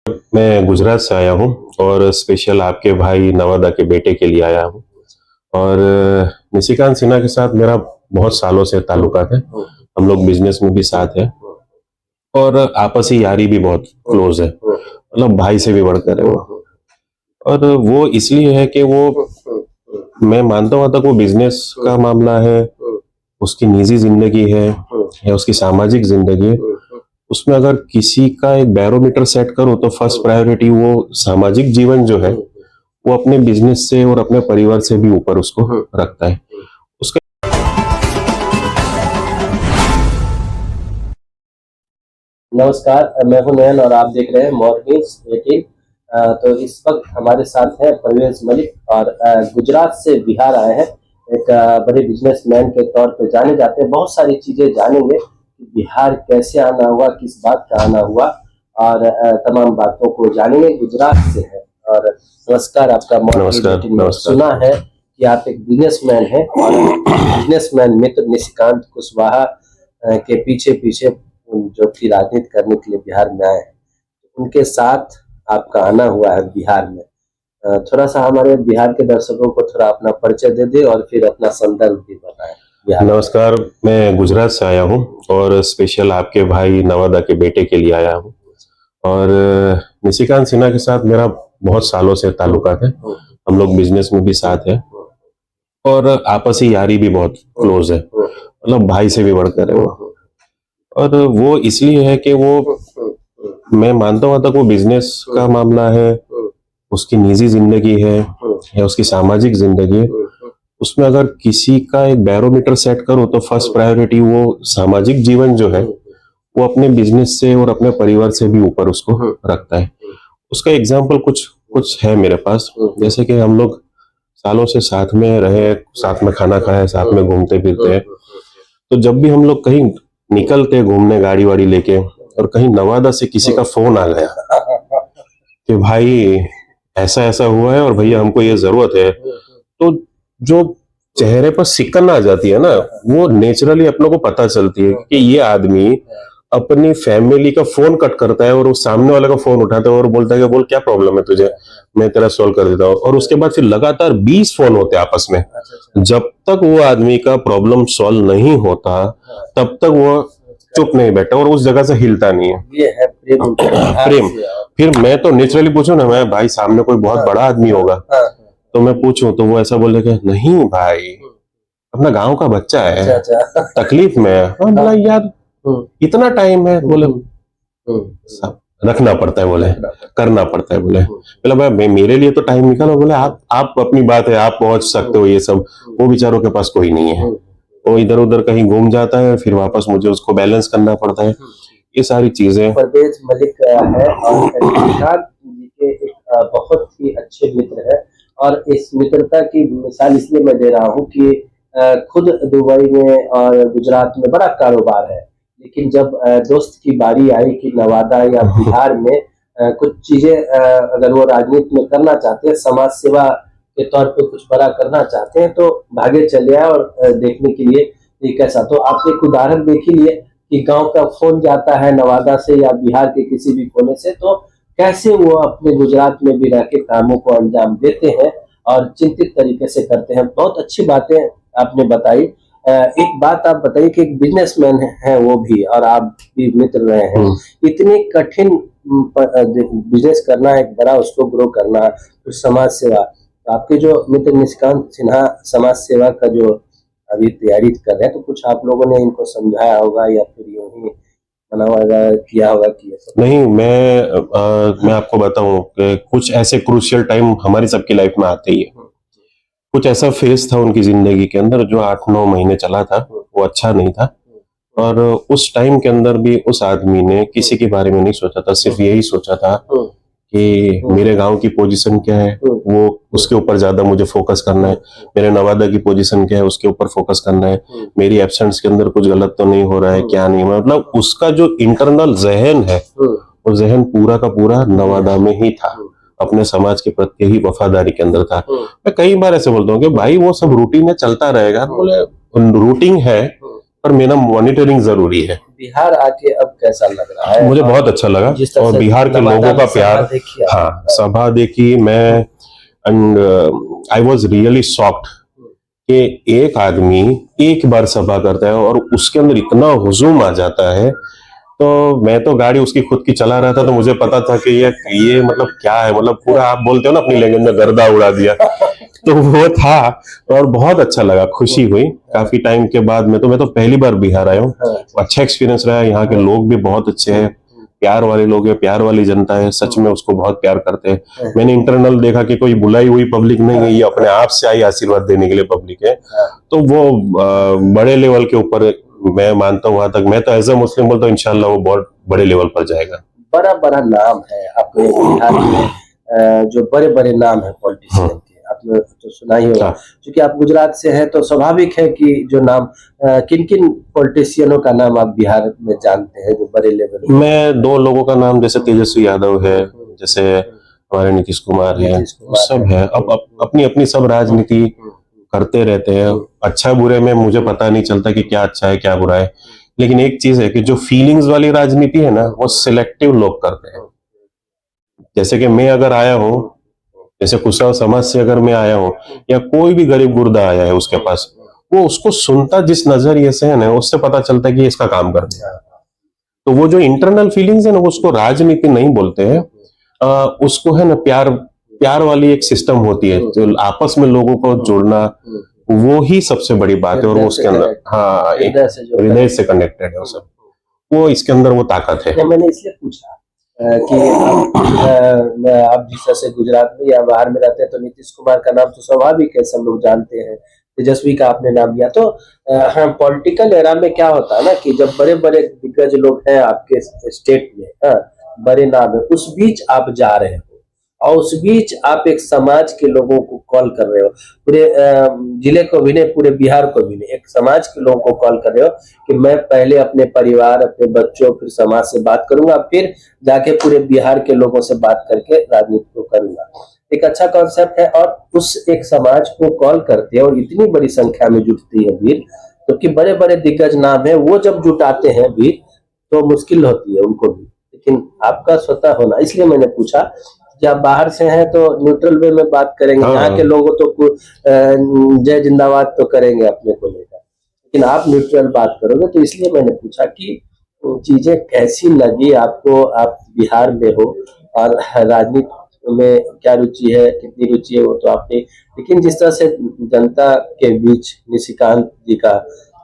मैं गुजरात से आया हूँ और स्पेशल आपके भाई नवादा के बेटे के लिए आया हूँ। और निशिकांत सिन्हा के साथ मेरा बहुत सालों से ताल्लुकात है। हम लोग बिजनेस में भी साथ हैं और आपसी यारी भी बहुत क्लोज है, मतलब भाई से भी बढ़कर है वो। और वो इसलिए है कि वो, मैं मानता हूँ तक वो बिजनेस का मामला है, उसकी निजी जिंदगी है या उसकी सामाजिक जिंदगी है, उसमें अगर किसी का एक बैरोमीटर सेट करो तो फर्स्ट प्रायोरिटी वो सामाजिक जीवन जो है वो अपने बिजनेस से और अपने परिवार से भी ऊपर उसको रखता है। उसका नमस्कार, मैं हूं नयन और आप देख रहे हैं मॉर्निंग 18। तो इस वक्त हमारे साथ हैं परवेज मलिक और गुजरात से बिहार आए हैं। एक बड़े बिजनेसमैन के तौर पे जाने जाते हैं। बहुत सारी चीजें जानेंगे कि बिहार कैसे आना हुआ, किस बात का आना हुआ और तमाम बातों को जानेंगे। गुजरात से है और नमस्कार, आपका मॉर्निंग 18 में सुना है कि आप एक बिजनेसमैन हैं और बिजनेसमैन मित्र निशिकांत कुशवाहा के पीछे पीछे जो कि राजनीति करने के लिए बिहार में आए हैं, उनके साथ आपका आना हुआ है बिहार में। थोड़ा सा हमारे बिहार के दर्शकों को थोड़ा अपना परिचय दे दे और फिर अपना संदर्भ भी बताएं। नमस्कार, मैं गुजरात से आया हूँ और स्पेशल आपके भाई नवादा के बेटे के लिए आया हूँ। और निशिकांत सिन्हा के साथ मेरा बहुत सालों से ताल्लुकात है। हम लोग बिजनेस में भी साथ हैं और आपसी यारी भी बहुत क्लोज है, मतलब भाई से भी बढ़कर है वो। और वो इसलिए है कि वो, मैं मानता हूँ तक वो बिजनेस का मामला है, उसकी निजी जिंदगी है या उसकी सामाजिक जिंदगी है, उसमें अगर किसी का एक बैरोमीटर सेट करो तो फर्स्ट प्रायोरिटी वो सामाजिक जीवन जो है वो अपने बिजनेस से और अपने परिवार से भी ऊपर उसको रखता है। उसका एग्जाम्पल कुछ कुछ है मेरे पास। जैसे कि हम लोग सालों से साथ में रहे, साथ में खाना खाया, साथ में घूमते फिरते हैं। तो जब भी हम लोग कहीं निकलते घूमने गाड़ी वाड़ी लेके और कहीं नवादा से किसी का फोन आ गया कि भाई ऐसा ऐसा हुआ है और भैया हमको ये जरूरत है, तो जो चेहरे पर सिकन आ जाती है ना, वो नेचुरली अपनों को पता चलती है कि ये आदमी अपनी फैमिली का फोन कट करता है और उस सामने वाले का फोन उठाता है और बोलता है कि बोल क्या प्रॉब्लम है तुझे, मैं तेरा सॉल्व कर देता हूँ। और उसके बाद फिर लगातार 20 फोन होते हैं आपस में। जब तक वो आदमी का प्रॉब्लम सॉल्व नहीं होता तब तक वो चुप नहीं बैठा और उस जगह से हिलता नहीं है। ये है प्रेम। प्रेम। फिर मैं तो नेचुरली पूछूं ना, मैं भाई सामने कोई बहुत बड़ा आदमी होगा तो मैं पूछूं तो वो ऐसा बोले कि नहीं भाई, अपना गांव का बच्चा है, तकलीफ में है। हाँ, बोला यार इतना टाइम है, बोले रखना पड़ता है, बोले करना पड़ता है, बोले बोला भाई मेरे लिए तो टाइम निकालो। बोले आप अपनी बात है, आप पहुंच सकते हो ये सब, वो बेचारों के पास कोई नहीं है। वो इधर उधर कहीं घूम जाता है, फिर वापस मुझे उसको बैलेंस करना पड़ता है। ये सारी चीजें। परवेज मलिक है और निशिकांत जी के एक बहुत ही अच्छे मित्र है और इस मित्रता की मिसाल इसलिए मैं दे रहा हूँ कि खुद दुबई में और गुजरात में बड़ा कारोबार है, लेकिन जब दोस्त की बारी आई कि नवादा या बिहार में कुछ चीजें अगर वो राजनीति में करना चाहते हैं, समाज सेवा के तौर पे कुछ बड़ा करना चाहते हैं, तो भागे चले आए और देखने के लिए ये कैसा। तो आप एक उदाहरण देख ही लिए कि गांव का फोन जाता है नवादा से या बिहार के किसी भी कोने से, तो कैसे वो अपने गुजरात में भी रह के कामों को अंजाम देते हैं और चिंतित तरीके से करते हैं। बहुत अच्छी बातें आपने बताई। एक बात आप बताइए कि एक बिजनेसमैन है वो भी और आप भी मित्र रहे हैं, इतनी कठिन बिजनेस करना, एक बड़ा उसको ग्रो करना, कुछ समाज सेवा। तो आपके जो मित्र निशिकांत सिन्हा समाज सेवा का जो अभी तैयारी कर रहे हैं, तो कुछ आप लोगों ने इनको समझाया होगा या फिर यूं ही बना होगा, किया होगा कि नहीं, मैं आपको बताऊं कि कुछ ऐसे क्रूशियल टाइम हमारी सबकी लाइफ में आते ही है। कुछ ऐसा फेज था उनकी जिंदगी के अंदर जो 8-9 महीने चला था, वो अच्छा नहीं था। और उस टाइम के अंदर भी उस आदमी ने किसी के बारे में नहीं सोचा था, सिर्फ यही सोचा था कि मेरे गांव की पोजीशन क्या है, वो उसके ऊपर ज्यादा मुझे फोकस करना है। मेरे नवादा की पोजीशन क्या है, उसके ऊपर फोकस करना है। मेरी एब्सेंस के अंदर कुछ गलत तो नहीं हो रहा है, क्या नहीं, मतलब उसका जो इंटरनल जहन है वो जहन पूरा का पूरा नवादा में ही था, अपने समाज के प्रति ही वफादारी के अंदर था। मैं कई बार ऐसे बोलता हूँ कि भाई वो सब रूटीन है, चलता रहेगा। बोले रूटीन है पर मेरा मॉनिटरिंग जरूरी है। बिहार आके अब कैसा लग रहा है? मुझे और बहुत अच्छा लगा, जिस तरह और से बिहार के नवादा लोगों में का सभा प्यार। देखी आपने। हाँ, सभा देखी मैं, and I was really shocked कि एक आदमी एक बार सभा करता है और उसके अंदर इतना हुजूम आ जाता है। तो मैं तो गाड़ी उसकी खुद की चला रहा था, तो मुझे पता था कि ये मतलब क्या है, मतलब पूरा आप बोलते हो ना अपनी लैंग्वेज में गर्दा उड़ा दिया। तो वो था, और बहुत अच्छा लगा, खुशी हुई काफी टाइम के बाद। मैं तो पहली बार बिहार आया हूँ, अच्छा एक्सपीरियंस रहा। यहाँ के लोग भी बहुत अच्छे हैं, प्यार वाले लोग हैं, प्यार वाली जनता है, सच में उसको बहुत प्यार करते हैं। मैंने इंटरनल देखा कि कोई बुलाई हुई पब्लिक नहीं है, ये अपने आप से आई आशीर्वाद देने के लिए पब्लिक है। तो वो बड़े लेवल के ऊपर मैं मानता हूँ, वहां तक मैं तो एज ए मुस्लिम बोलता हूँ, इंशाल्लाह वो बहुत बड़े लेवल पर जाएगा। बड़ा बड़ा नाम है अपने बिहार में, जो बड़े बड़े नाम है पॉलिटिशियन के, आपने तो सुना ही होगा। क्योंकि आप गुजरात से हैं तो स्वाभाविक है कि जो नाम, किन किन पॉलिटिशियनों का नाम आप बिहार में जानते हैं जो बड़े लेवल? मैं दो लोगों का नाम, जैसे तेजस्वी यादव है, जैसे हमारे नीतीश कुमार है, सब है। अब अपनी अपनी सब राजनीति करते रहते हैं। अच्छा बुरे में मुझे पता नहीं चलता कि क्या अच्छा है क्या बुरा है, लेकिन एक चीज है कि जो फीलिंग्स वाली राजनीति है ना, वो सिलेक्टिव लोग करते हैं। जैसे कि मैं अगर आया हूँ, जैसे कुशवाहा समाज से अगर मैं आया हूँ, या कोई भी गरीब गुर्दा आया है उसके पास, वो उसको सुनता जिस नजरिए से है ना, उससे पता चलता है कि इसका काम कर दिया। तो वो जो इंटरनल फीलिंग्स है ना, उसको राजनीति नहीं बोलते हैं, उसको है ना प्यार, प्यार वाली एक सिस्टम होती है जो आपस में लोगों को जोड़ना, वो ही सबसे बड़ी बात है। और वो उसके अंदर, हाँ, हृदय से कनेक्टेड है वो सब, वो इसके अंदर वो ताकत है। मैंने इसलिए पूछा कि आप जिस तरह से गुजरात में या बाहर में रहते हैं तो नीतीश कुमार का नाम तो स्वाभाविक है, सब लोग जानते हैं। तेजस्वी का आपने नाम लिया, तो हाँ, पॉलिटिकल एरा में क्या होता है ना कि जब बड़े बड़े दिग्गज लोग हैं आपके स्टेट में, हाँ, बड़े नाम है, उस बीच आप जा रहे हो और उस बीच आप एक समाज के लोगों को कॉल कर रहे हो, पूरे जिले को भी नहीं, पूरे बिहार को भी नहीं, एक समाज के लोगों को कॉल कर रहे हो कि मैं पहले अपने परिवार, अपने बच्चों, फिर समाज से बात करूंगा, फिर जाके पूरे बिहार के लोगों से बात करके राजनीति को करूंगा। एक अच्छा कॉन्सेप्ट है, और उस एक समाज को कॉल करते हैं और इतनी बड़ी संख्या में जुटती है भीड़, क्योंकि तो बड़े बड़े दिग्गज नाम है, वो जब जुटाते हैं भीड़ तो मुश्किल होती है उनको भी, लेकिन आपका स्वतः होना, इसलिए मैंने पूछा। जब बाहर से हैं तो न्यूट्रल वे में बात करेंगे, यहाँ के लोगों तो जय जिंदाबाद तो करेंगे अपने को लेकर, लेकिन आप न्यूट्रल बात करोगे, तो इसलिए मैंने पूछा कि चीजें कैसी लगी आपको, आप बिहार में हो और राजनीति में क्या रुचि है, कितनी रुचि है वो तो आपने, लेकिन जिस तरह से जनता के बीच निशिकांत जी का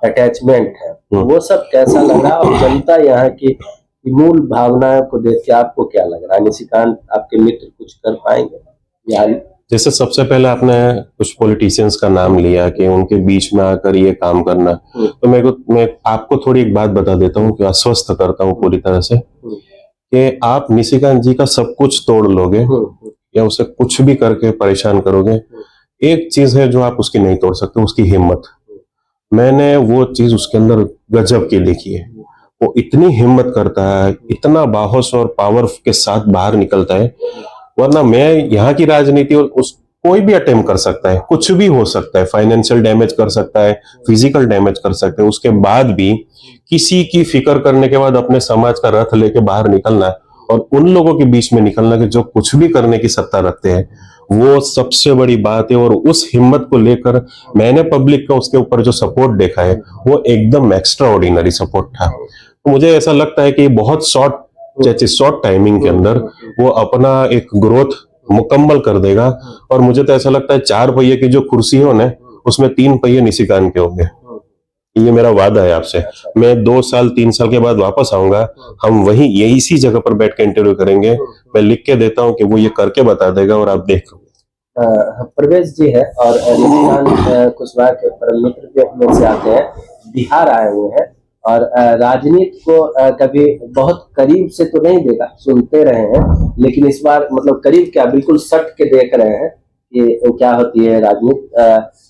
अटैचमेंट है, वो सब कैसा लग रहा, और जनता यहाँ की मूल भावनाओं को देख के आपको क्या लग रहा है? निशिकांत आपके मित्र कुछ कर पाएंगे बिहारी? जैसे सबसे पहले आपने कुछ पॉलिटिशियंस का नाम लिया कि उनके बीच में आकर ये काम करना, तो मैं आपको थोड़ी एक बात बता देता हूँ कि आश्वस्त करता हूँ पूरी तरह से कि आप निशिकांत जी का सब कुछ तोड़ लोगे या उसे कुछ भी करके परेशान करोगे, एक चीज है जो आप उसकी नहीं तोड़ सकते, उसकी हिम्मत। मैंने वो चीज उसके अंदर गजब की देखी है। वो इतनी हिम्मत करता है, इतना बाहोश और पावर के साथ बाहर निकलता है। वरना मैं यहाँ की राजनीति, और उस कोई भी अटेम्प्ट कर सकता है, कुछ भी हो सकता है, फाइनेंशियल डैमेज कर सकता है, फिजिकल डैमेज कर सकता है, उसके बाद भी किसी की फिक्र करने के बाद अपने समाज का रथ लेके बाहर निकलना और उन लोगों के बीच में निकलना कि जो कुछ भी करने की सत्ता रखते हैं, वो सबसे बड़ी बात है। और उस हिम्मत को लेकर मैंने पब्लिक का उसके ऊपर जो सपोर्ट देखा है, वो एकदम एक्स्ट्रा ऑर्डिनरी सपोर्ट था। तो मुझे ऐसा लगता है कि बहुत शॉर्ट टाइमिंग के अंदर वो अपना एक ग्रोथ मुकम्मल कर देगा। और मुझे तो ऐसा लगता है 4 पहिए की जो कुर्सी हो ना, उसमें 3 पहिए निशिकांत के होंगे। ये मेरा वादा है आपसे। मैं 2 साल 3 साल के बाद वापस आऊंगा, हम वहीं यही इसी जगह पर बैठ के इंटरव्यू करेंगे। मैं लिख के देता हूँ कि वो ये करके बता देगा और आप देख लो। प्रवेश जी है और निशिकांत कुशवाहा के परम मित्र के में से आते हैं, बिहार आए हुए हैं और राजनीति को कभी बहुत करीब से तो नहीं देखा, सुनते रहे हैं, लेकिन इस बार मतलब करीब क्या, बिल्कुल सट के देख रहे हैं कि क्या होती है राजनीति।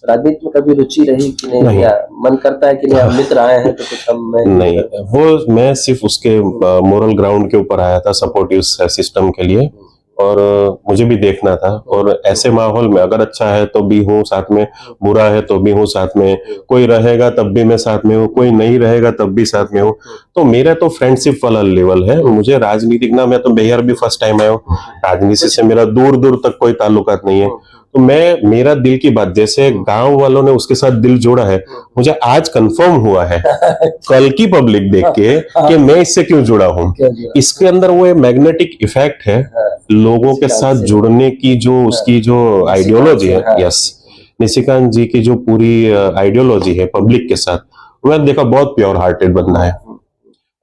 राजनीति में कभी रुचि रही कि नहीं, या मन करता है कि नहीं मित्र आए हैं तो कुछ हम नहीं, वो मैं सिर्फ उसके मोरल ग्राउंड के ऊपर आया था, सपोर्टिव सिस्टम के लिए। और मुझे भी देखना था। और ऐसे माहौल में अगर अच्छा है तो भी हूँ साथ में, बुरा है तो भी हूँ साथ में, कोई रहेगा तब भी मैं साथ में हूँ, कोई नहीं रहेगा तब भी साथ में हूँ। तो मेरा तो फ्रेंडशिप वाला लेवल है। मुझे राजनीतिक ना, मैं तो बिहार भी फर्स्ट टाइम आया हूँ, राजनीति से मेरा दूर दूर तक कोई ताल्लुकात नहीं है। तो मैं, मेरा दिल की बात, जैसे गांव वालों ने उसके साथ दिल जोड़ा है, मुझे आज कंफर्म हुआ है कल की पब्लिक देख के कि मैं इससे क्यों जुड़ा हूँ। इसके अंदर वो मैग्नेटिक इफेक्ट है, लोगों के साथ जुड़ने की जो उसकी जो आइडियोलॉजी है, यस, निशिकांत जी की जो पूरी आइडियोलॉजी है पब्लिक के साथ, मैंने देखा बहुत प्योर हार्टेड बंदा है।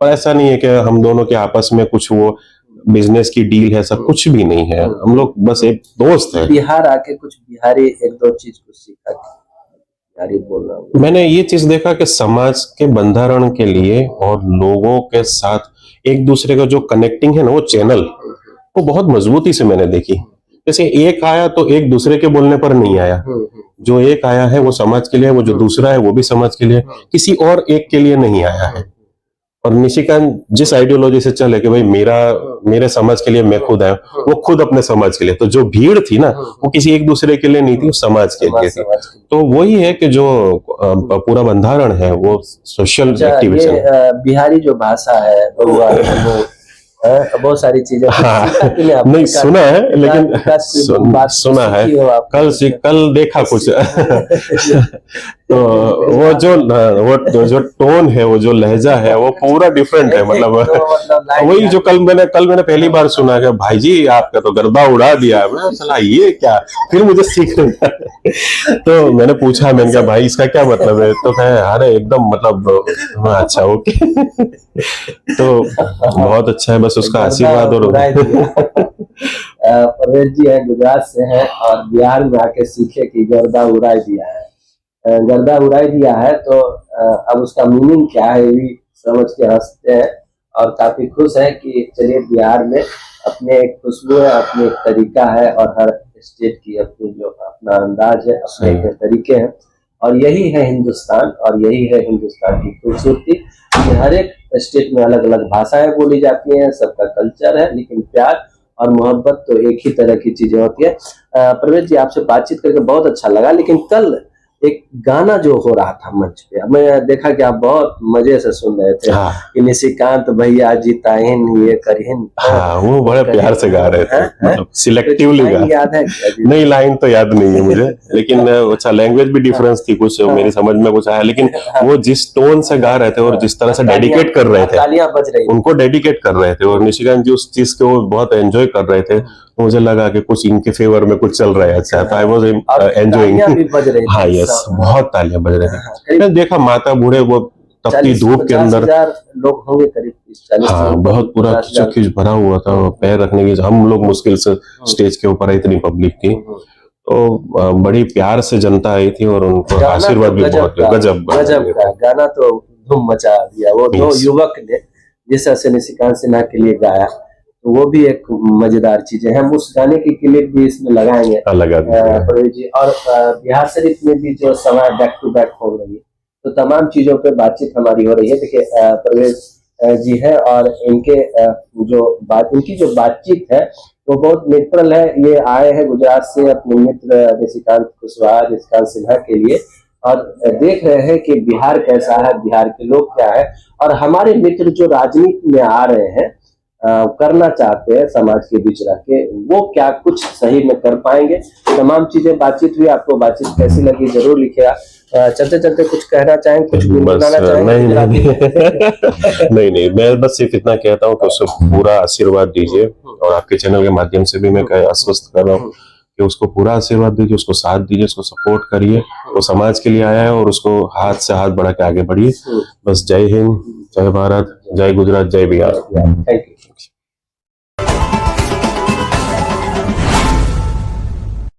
और ऐसा नहीं है कि हम दोनों के आपस में कुछ वो बिजनेस की डील है, सब कुछ भी नहीं है। हम लोग बस एक दोस्त है। बिहार आके कुछ बिहारी एक दो चीज कुछ सीखा, बिहारी बोल रहा हूँ। मैंने ये चीज देखा कि समाज के बंधारण के लिए और लोगों के साथ एक दूसरे का जो कनेक्टिंग है ना, वो चैनल, वो बहुत मजबूती से मैंने देखी। जैसे एक आया तो एक दूसरे के बोलने पर नहीं आया, जो एक आया है वो समाज के लिए, वो जो दूसरा है वो भी समाज के लिए, किसी और एक के लिए नहीं आया है। और निशिकांत जिस आइडियोलॉजी से चले कि भाई मेरे समाज के लिए मैं खुद आया, वो खुद अपने समाज के लिए, तो जो भीड़ थी ना वो किसी एक दूसरे के लिए नहीं थी, वो समाज के लिए थी। तो वही है कि जो पूरा बंधारण है वो सोशल एक्टिविटी है। बिहारी जो भाषा है वो बहुत सारी चीजें नहीं सुना है, लेकिन सुना है, कल देखा कुछ तो वो जो टोन है, वो जो लहजा है, वो पूरा डिफरेंट है। मतलब वही जो कल मैंने पहली बार सुना कि भाई जी आपका तो गर्दा उड़ा दिया। मैं चला ये क्या, फिर मुझे सीखना तो मैंने पूछा, मैंने कहा भाई इसका क्या मतलब है, तो कहे अरे एकदम मतलब अच्छा ओके तो बहुत अच्छा है, बस उसका आशीर्वाद। और परवेज जी है, गुजरात से हैं और बिहार में आके सीखे कि गर्दा उड़ा दिया है, गर्दा उड़ाई दिया है। तो अब उसका मीनिंग क्या है ये भी समझ के हंसते हैं और काफी खुश है कि चलिए बिहार में अपने एक खुशबू है, अपने एक तरीका है और हर स्टेट की अपनी जो अपना अंदाज है, अपने तरीके हैं। और यही है हिंदुस्तान, और यही है हिंदुस्तान की खूबसूरती कि हर एक स्टेट में अलग अलग भाषाएं बोली जाती हैं, सबका कल्चर है, लेकिन प्यार और मोहब्बत तो एक ही तरह की चीजें होती है। परवेज जी आपसे बातचीत करके बहुत अच्छा लगा, लेकिन कल एक गाना जो हो रहा था मंच पे, मैं देखा कि आप बहुत मजे से सुन रहे थे। हाँ। कि निशिकांत भैया जीताहिन ये करिन। हाँ, वो बड़े प्यार से गा रहे थे, मतलब सिलेक्टिवली गा। याद है? नहीं, लाइन तो याद नहीं है मुझे, लेकिन अच्छा लैंग्वेज भी डिफरेंस थी कुछ, मेरी समझ में कुछ आया, लेकिन वो जिस टोन से गा रहे थे और जिस तरह से डेडिकेट कर रहे थे, तालियां बज रही, उनको डेडिकेट कर रहे थे, और निशिकांत जी उस चीज को बहुत एंजॉय कर रहे थे। मुझे लगा कि कुछ इनके फेवर में कुछ चल रहा है। अच्छा, तो आई वाज एंजॉयिंग। हाँ यस, बहुत तालियां बज रही थी। मैंने देखा माता बूढ़े वो तपती धूप के अंदर लोग होंगे करीब। हाँ, बहुत पूरा खिच भरा हुआ था, पैर रखने की हम लोग मुश्किल से स्टेज के ऊपर, इतनी पब्लिक थी। तो बड़ी प्यार से जनता आई थी और उनको आशीर्वाद भी बहुत गजब का गाना तो धूम मचा दिया। वो दो युवक ने जिस तरह से निशिकांत सिन्हा के लिए गाया, तो वो भी एक मजेदार चीज है। हम उस गाने की क्लिप भी इसमें लगाएंगे परवेज जी। और बिहार शरीफ में भी जो समय बैक टू बैक हो रही है, तो तमाम चीजों पे बातचीत हमारी हो रही है। देखिए परवेज जी है और इनकी जो बातचीत है वो बहुत नेचुरल है। ये आए हैं गुजरात से अपने मित्र निशिकांत कुशवाहा, निशिकांत सिन्हा के लिए, और देख रहे हैं कि बिहार कैसा है, बिहार के लोग क्या है, और हमारे मित्र जो राजनीति में आ रहे हैं, करना चाहते हैं समाज के बीच रह के, वो क्या कुछ सही में कर पाएंगे। तमाम चीजें बातचीत हुई, आपको बातचीत कैसी लगी जरूर लिखिएगा। चलते चलते कुछ कहना चाहेंगे, कुछ गुनगुनाना चाहेंगे? नहीं, मैं बस सिर्फ इतना कहता हूँ कि उसको पूरा आशीर्वाद दीजिए, और आपके चैनल के माध्यम से भी मैं आश्वस्त कर रहा हूँ कि उसको पूरा आशीर्वाद दीजिए, उसको साथ दीजिए, उसको सपोर्ट करिए। वो समाज के लिए आया है और उसको हाथ से हाथ बढ़ा के आगे बढ़िए। बस जय हिंद, जय भारत, जय गुजरात, जय बिहार। Thank you.